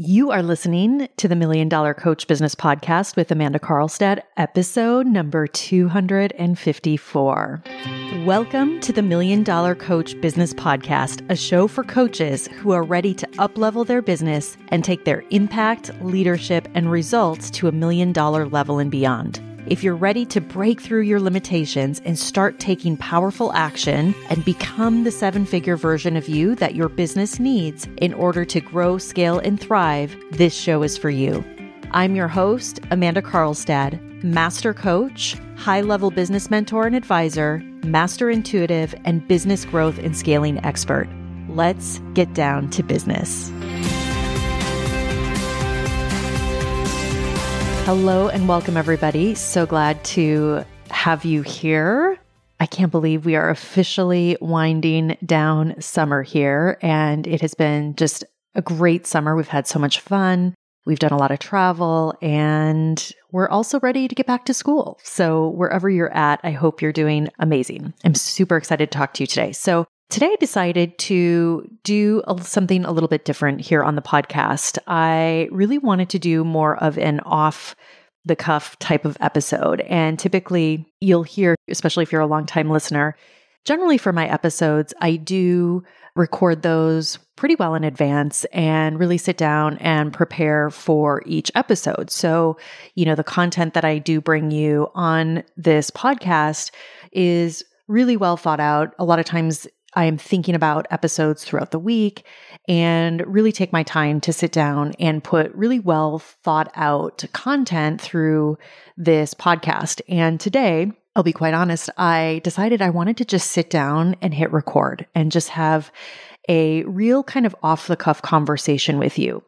You are listening to the Million Dollar Coach Business Podcast with Amanda Karlstad, episode number 254. Welcome to the Million Dollar Coach Business Podcast, a show for coaches who are ready to up-level their business and take their impact, leadership, and results to $1 million level and beyond. If you're ready to break through your limitations and start taking powerful action and become the seven-figure version of you that your business needs in order to grow, scale, and thrive, this show is for you. I'm your host, Amanda Karlstad, master coach, high-level business mentor and advisor, master intuitive, and business growth and scaling expert. Let's get down to business. Hello and welcome, everybody. So glad to have you here. I can't believe we are officially winding down summer here, and it has been just a great summer. We've had so much fun. We've done a lot of travel, and we're also ready to get back to school. So wherever you're at, I hope you're doing amazing. I'm super excited to talk to you today. So today I decided to do something a little bit different here on the podcast. I really wanted to do more of an off-the-cuff type of episode. And typically you'll hear, especially if you're a longtime listener, generally for my episodes, I do record those pretty well in advance and really sit down and prepare for each episode. So, the content that I do bring you on this podcast is really well thought out. A lot of times I am thinking about episodes throughout the week and really take my time to sit down and put really well thought out content through this podcast. And today, I'll be quite honest, I decided I wanted to just sit down and hit record and just have a real kind of off the cuff conversation with you.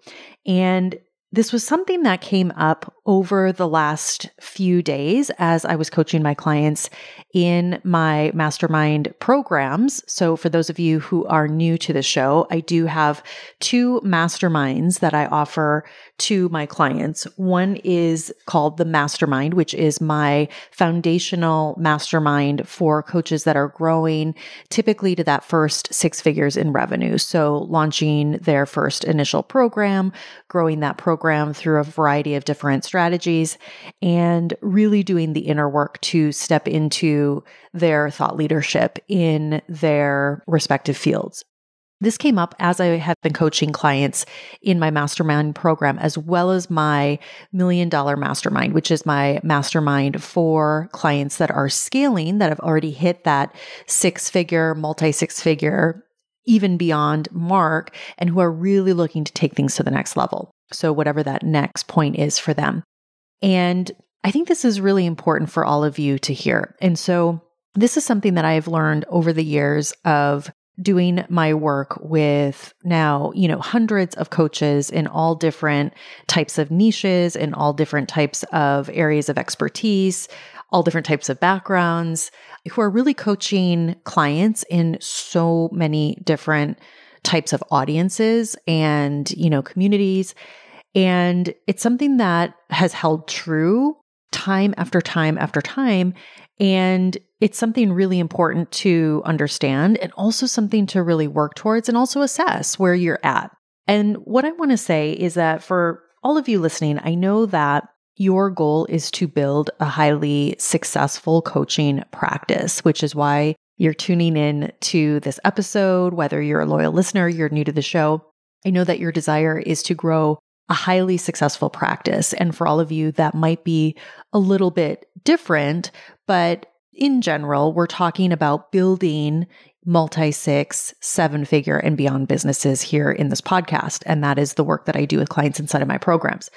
And this was something that came up over the last few days as I was coaching my clients in my mastermind programs. So for those of you who are new to the show, I do have two masterminds that I offer to my clients. One is called the Mastermind, which is my foundational mastermind for coaches that are growing typically to that first 6 figures in revenue. So launching their first initial program, growing that program through a variety of different strategies, and really doing the inner work to step into their thought leadership in their respective fields. This came up as I have been coaching clients in my mastermind program, as well as my $1 Million Mastermind, which is my mastermind for clients that are scaling, that have already hit that 6-figure, multi-6-figure, even beyond mark, and who are really looking to take things to the next level. So whatever that next point is for them. And I think this is really important for all of you to hear. And so this is something that I've learned over the years of doing my work with now, hundreds of coaches in all different types of niches, in all different types of areas of expertise, all different types of backgrounds, who are really coaching clients in so many different types of audiences and, communities. And it's something that has held true time after time after time. And it's something really important to understand, and also something to really work towards and also assess where you're at. And what I want to say is that for all of you listening, I know that your goal is to build a highly successful coaching practice, which is why you're tuning in to this episode, whether you're a loyal listener, you're new to the show. I know that your desire is to grow a highly successful practice. And for all of you, that might be a little bit different, but in general, we're talking about building multi-6, 7-figure and beyond businesses here in this podcast. And that is the work that I do with clients inside of my programs.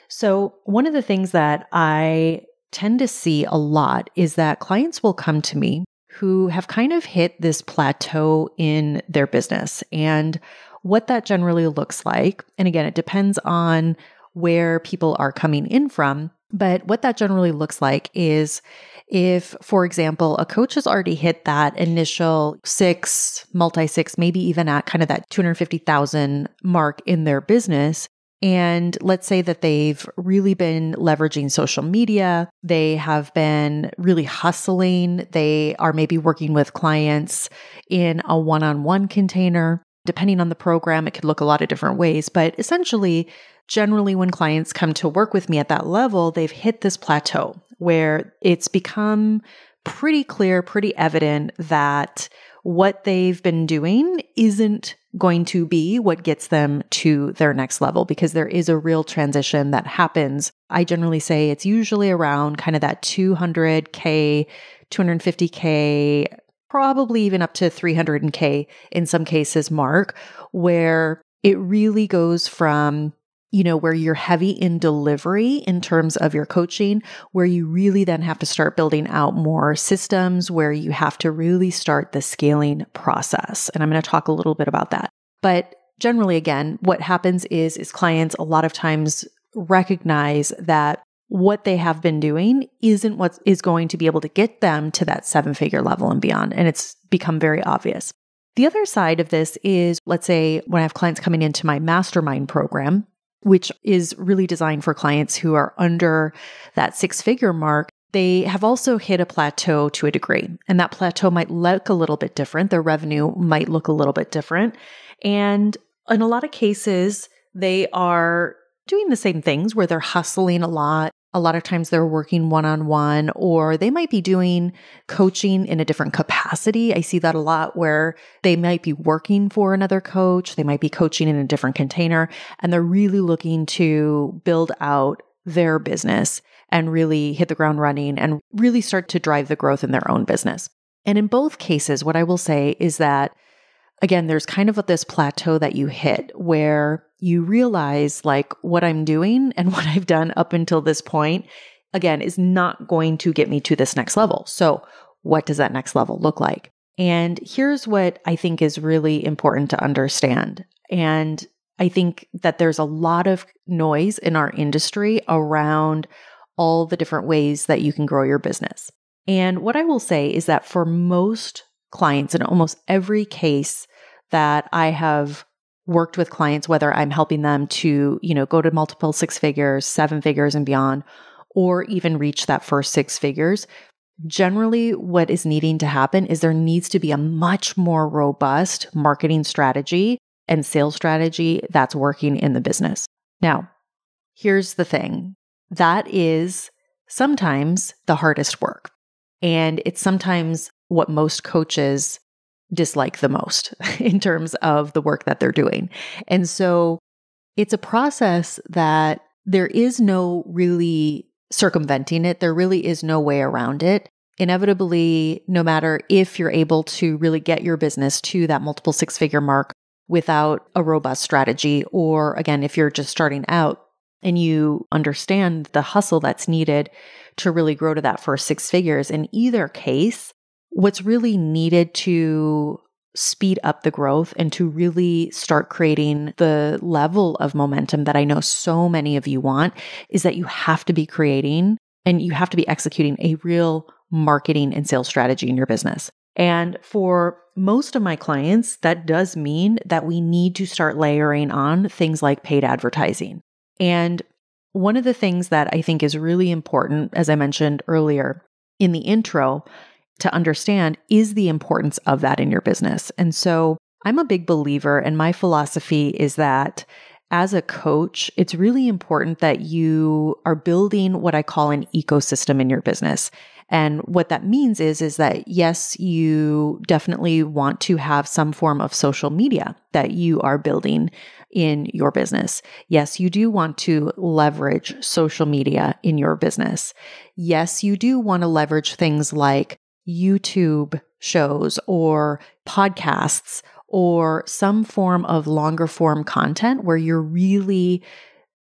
So one of the things that I tend to see a lot is that clients will come to me who have kind of hit this plateau in their business. And what that generally looks like, and again, it depends on where people are coming in from, but what that generally looks like is if, for example, a coach has already hit that initial 6, multi-6, maybe even at kind of that 250,000 mark in their business, and let's say that they've really been leveraging social media, they have been really hustling, they are maybe working with clients in a one-on-one container depending on the program, it could look a lot of different ways. But essentially, generally, when clients come to work with me at that level, they've hit this plateau where it's become pretty clear, pretty evident that what they've been doing isn't going to be what gets them to their next level, because there is a real transition that happens. I generally say it's usually around kind of that 200K, 250K, probably even up to 300K in some cases mark, where it really goes from, where you're heavy in delivery in terms of your coaching, where you really then have to start building out more systems, where you have to really start the scaling process. And I'm going to talk a little bit about that. But generally, again, what happens is clients a lot of times recognize that what they have been doing isn't what is going to be able to get them to that 7-figure level and beyond. And it's become very obvious. The other side of this is, let's say when I have clients coming into my mastermind program, which is really designed for clients who are under that 6-figure mark, they have also hit a plateau to a degree. And that plateau might look a little bit different. Their revenue might look a little bit different. And in a lot of cases, they are doing the same things where they're hustling a lot. A lot of times they're working one-on-one, or they might be doing coaching in a different capacity. I see that a lot where they might be working for another coach. They might be coaching in a different container, and they're really looking to build out their business and really hit the ground running and really start to drive the growth in their own business. And in both cases, what I will say is that, again, there's kind of this plateau that you hit where you realize like what I'm doing and what I've done up until this point, again, is not going to get me to this next level. So what does that next level look like? And here's what I think is really important to understand. And I think that there's a lot of noise in our industry around all the different ways that you can grow your business. And what I will say is that for most clients, in almost every case that I have worked with clients, whether I'm helping them to, go to multiple 6 figures, 7 figures and beyond, or even reach that first 6 figures, generally what is needing to happen is there needs to be a much more robust marketing strategy and sales strategy that's working in the business. Now, here's the thing. That is sometimes the hardest work. And it's sometimes what most coaches dislike the most in terms of the work that they're doing. And so it's a process that there is no really circumventing it. There really is no way around it. Inevitably, no matter if you're able to really get your business to that multiple 6-figure mark without a robust strategy, or again, if you're just starting out and you understand the hustle that's needed to really grow to that first 6 figures, in either case, what's really needed to speed up the growth and to really start creating the level of momentum that I know so many of you want is that you have to be creating and you have to be executing a real marketing and sales strategy in your business. And for most of my clients, that does mean that we need to start layering on things like paid advertising. And one of the things that I think is really important, as I mentioned earlier in the intro, to understand is the importance of that in your business. And so I'm a big believer, and my philosophy is that as a coach, it's really important that you are building what I call an ecosystem in your business. And what that means is that, yes, you definitely want to have some form of social media that you are building in your business. Yes, you do want to leverage social media in your business. Yes, you do want to leverage things like YouTube shows or podcasts or some form of longer form content where you're really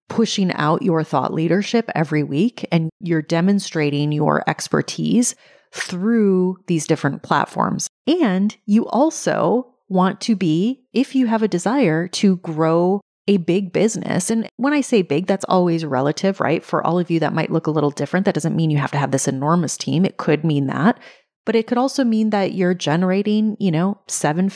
pushing out your thought leadership every week and you're demonstrating your expertise through these different platforms. And you also want to be, if you have a desire to grow a big business. And when I say big, that's always relative, right? For all of you, that might look a little different. That doesn't mean you have to have this enormous team. It could mean that. But it could also mean that you're generating, 7+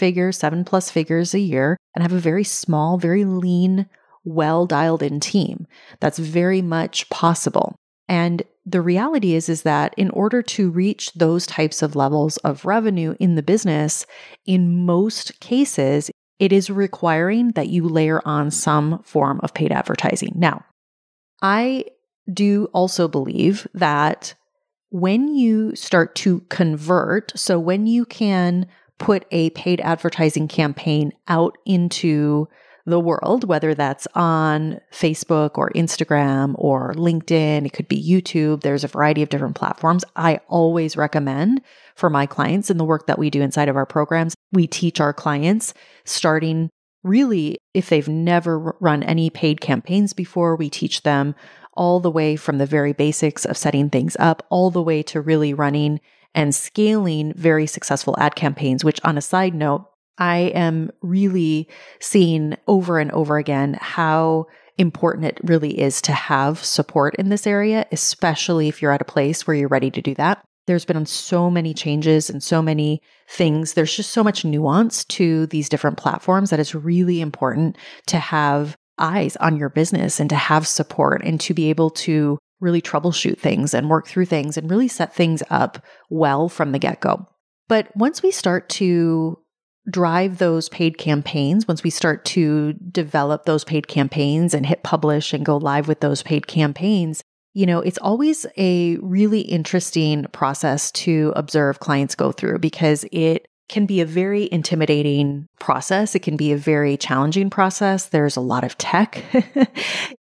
figures a year and have a very small, very lean, well dialed in team. That's very much possible. And the reality is that in order to reach those types of levels of revenue in the business, in most cases, it is requiring that you layer on some form of paid advertising. Now, I do also believe that when you start to convert, so when you can put a paid advertising campaign out into the world, whether that's on Facebook or Instagram or LinkedIn, it could be YouTube, there's a variety of different platforms. I always recommend for my clients in the work that we do inside of our programs, we teach our clients starting really, if they've never run any paid campaigns before, we teach them all the way from the very basics of setting things up, all the way to really running and scaling very successful ad campaigns, which on a side note, I am really seeing over and over again how important it really is to have support in this area, especially if you're at a place where you're ready to do that. There's been so many changes and so many things. There's just so much nuance to these different platforms that it's really important to have eyes on your business and to have support and to be able to really troubleshoot things and work through things and really set things up well from the get-go. But once we start to drive those paid campaigns, once we start to develop those paid campaigns and hit publish and go live with those paid campaigns, it's always a really interesting process to observe clients go through because it can be a very intimidating process. It can be a very challenging process. There's a lot of tech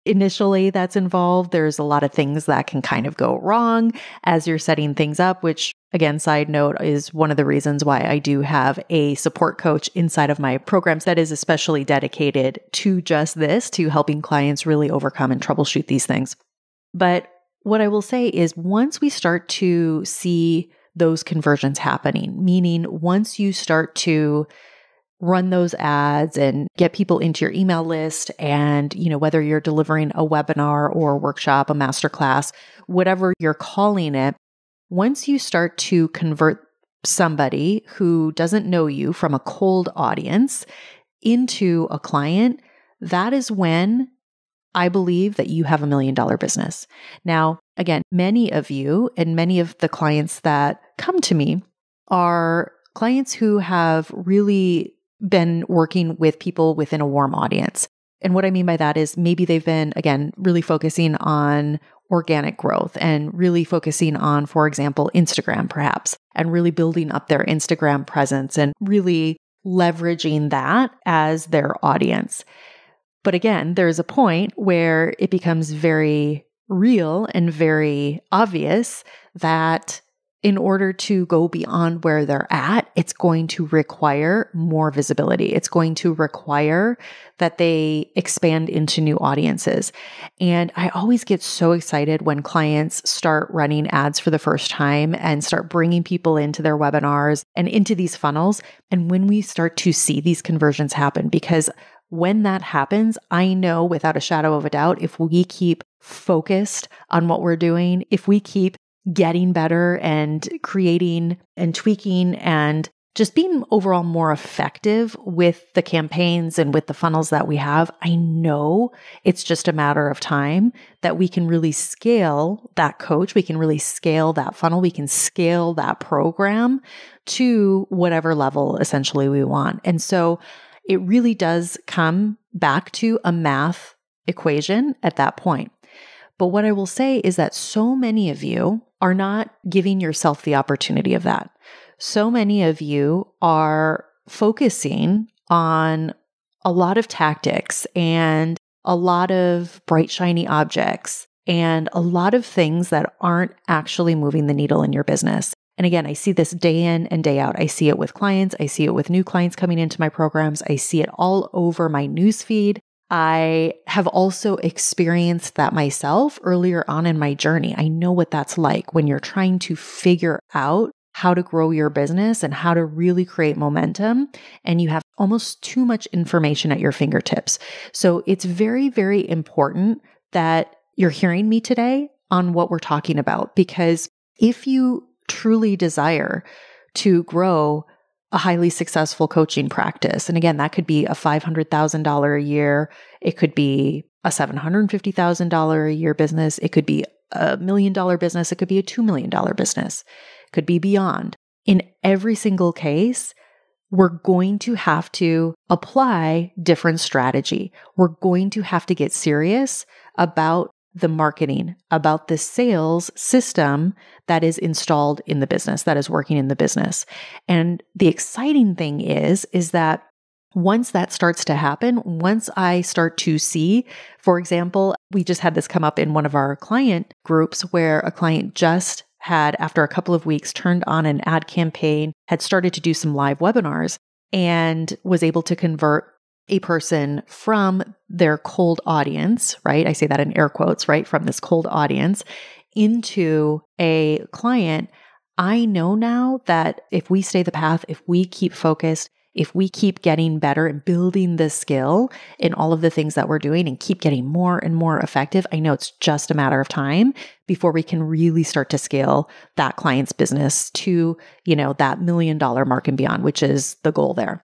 initially that's involved. There's a lot of things that can kind of go wrong as you're setting things up, which again, side note, is one of the reasons why I do have a support coach inside of my programs that is especially dedicated to just this, to helping clients really overcome and troubleshoot these things. But what I will say is once we start to see those conversions happening, meaning once you start to run those ads and get people into your email list and, whether you're delivering a webinar or a workshop, a masterclass, whatever you're calling it, once you start to convert somebody who doesn't know you from a cold audience into a client, that is when I believe that you have $1 million business. Now, again, many of you and many of the clients that come to me are clients who have really been working with people within a warm audience. And what I mean by that is maybe they've been, again, really focusing on organic growth and really focusing on, for example, Instagram perhaps, and really building up their Instagram presence and really leveraging that as their audience. But again, there's a point where it becomes very real and very obvious that in order to go beyond where they're at, it's going to require more visibility. It's going to require that they expand into new audiences. And I always get so excited when clients start running ads for the first time and start bringing people into their webinars and into these funnels. And when we start to see these conversions happen, because when that happens, I know without a shadow of a doubt, if we keep focused on what we're doing, if we keep getting better and creating and tweaking and just being overall more effective with the campaigns and with the funnels that we have, I know it's just a matter of time that we can really scale that coach. We can really scale that funnel. We can scale that program to whatever level essentially we want. And so it really does come back to a math equation at that point. But what I will say is that so many of you are not giving yourself the opportunity of that. So many of you are focusing on a lot of tactics and a lot of bright, shiny objects and a lot of things that aren't actually moving the needle in your business. And again, I see this day in and day out. I see it with clients. I see it with new clients coming into my programs. I see it all over my newsfeed. I have also experienced that myself earlier on in my journey. I know what that's like when you're trying to figure out how to grow your business and how to really create momentum, and you have almost too much information at your fingertips. So it's very, very important that you're hearing me today on what we're talking about, because if you truly desire to grow a highly successful coaching practice, and again, that could be a $500,000 a year, it could be a $750,000 a year business, it could be a $1 million business, it could be a $2 million business, it could be beyond. In every single case, we're going to have to apply different strategy. We're going to have to get serious about the marketing, about the sales system that is installed in the business, that is working in the business. And the exciting thing is that once that starts to happen, once I start to see, for example, we just had this come up in one of our client groups where a client just had, after a couple of weeks, turned on an ad campaign, had started to do some live webinars, and was able to convert a person from their cold audience, right? I say that in air quotes, right? From this cold audience into a client. I know now that if we stay the path, if we keep focused, if we keep getting better and building the skill in all of the things that we're doing and keep getting more and more effective, I know it's just a matter of time before we can really start to scale that client's business to, that $1 million mark and beyond, which is the goal there.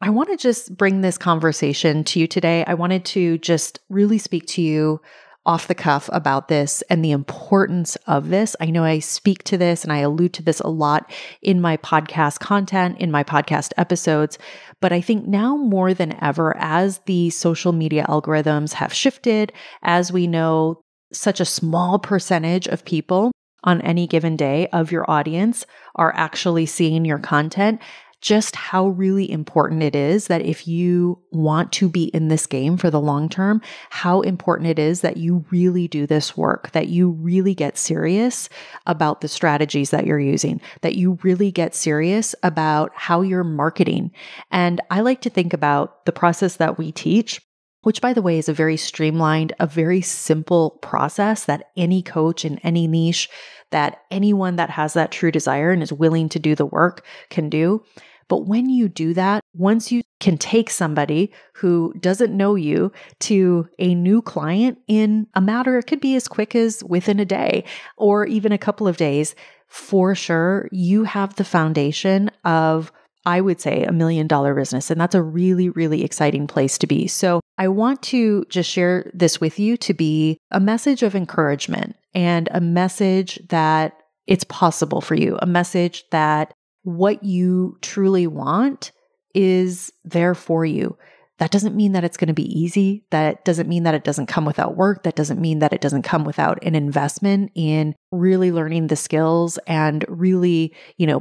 I want to just bring this conversation to you today. I wanted to just really speak to you off the cuff about this and the importance of this. I know I speak to this and I allude to this a lot in my podcast content, in my podcast episodes, but I think now more than ever, as the social media algorithms have shifted, as we know, such a small percentage of people on any given day of your audience are actually seeing your content, just how really important it is that if you want to be in this game for the long term, how important it is that you really do this work, that you really get serious about the strategies that you're using, that you really get serious about how you're marketing. And I like to think about the process that we teach, which, by the way, is a very streamlined, a very simple process that any coach in any niche, that anyone that has that true desire and is willing to do the work can do. But when you do that, once you can take somebody who doesn't know you to a new client in a matter, it could be as quick as within a day or even a couple of days, for sure, you have the foundation of, I would say, $1 million business. And that's a really, really exciting place to be. So I want to just share this with you to be a message of encouragement and a message that it's possible for you, a message that what you truly want is there for you. That doesn't mean that it's going to be easy. That doesn't mean that it doesn't come without work. That doesn't mean that it doesn't come without an investment in really learning the skills and really,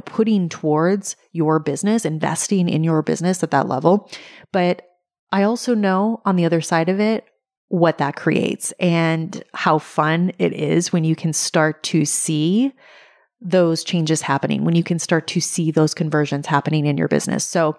putting towards your business, investing in your business at that level. But I also know on the other side of it, what that creates and how fun it is when you can start to see those changes happening, when you can start to see those conversions happening in your business. So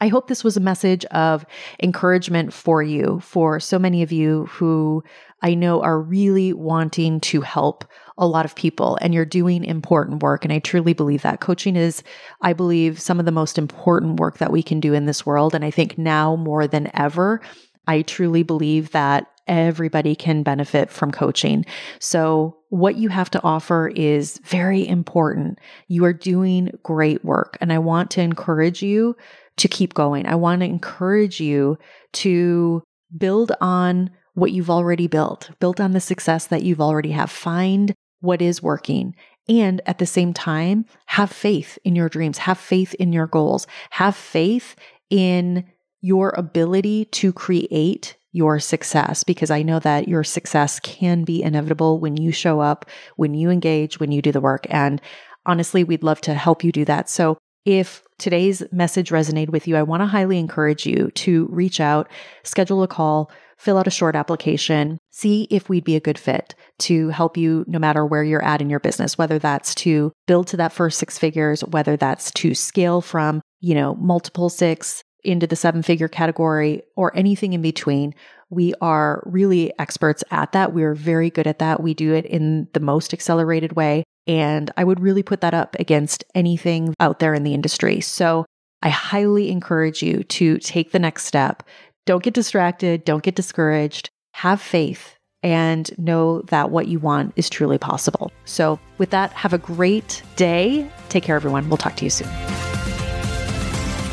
I hope this was a message of encouragement for you, for so many of you who I know are really wanting to help a lot of people, and you're doing important work. And I truly believe that coaching is, I believe, some of the most important work that we can do in this world. And I think now more than ever, I truly believe that everybody can benefit from coaching. So what you have to offer is very important. You are doing great work. And I want to encourage you to keep going. I want to encourage you to build on what you've already built on the success that you've already have. Find what is working. And at the same time, have faith in your dreams, have faith in your goals, have faith in your ability to create your success, because I know that your success can be inevitable when you show up, when you engage, when you do the work. And honestly, we'd love to help you do that. So if today's message resonated with you, I want to highly encourage you to reach out, schedule a call, fill out a short application, see if we'd be a good fit to help you no matter where you're at in your business, whether that's to build to that first 6 figures, whether that's to scale from, multiple 6 into the 7-figure category or anything in between. We are really experts at that. We are very good at that. We do it in the most accelerated way. And I would really put that up against anything out there in the industry. So I highly encourage you to take the next step. Don't get distracted. Don't get discouraged. Have faith and know that what you want is truly possible. So with that, have a great day. Take care, everyone. We'll talk to you soon.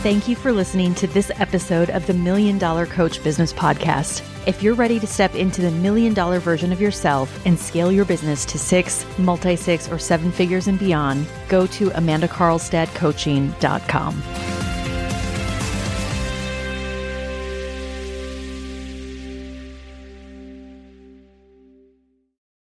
Thank you for listening to this episode of the $1 Million Coach Business Podcast. If you're ready to step into the $1 million version of yourself and scale your business to 6, multi-6, or 7 figures and beyond, go to amandakarlstadcoaching.com.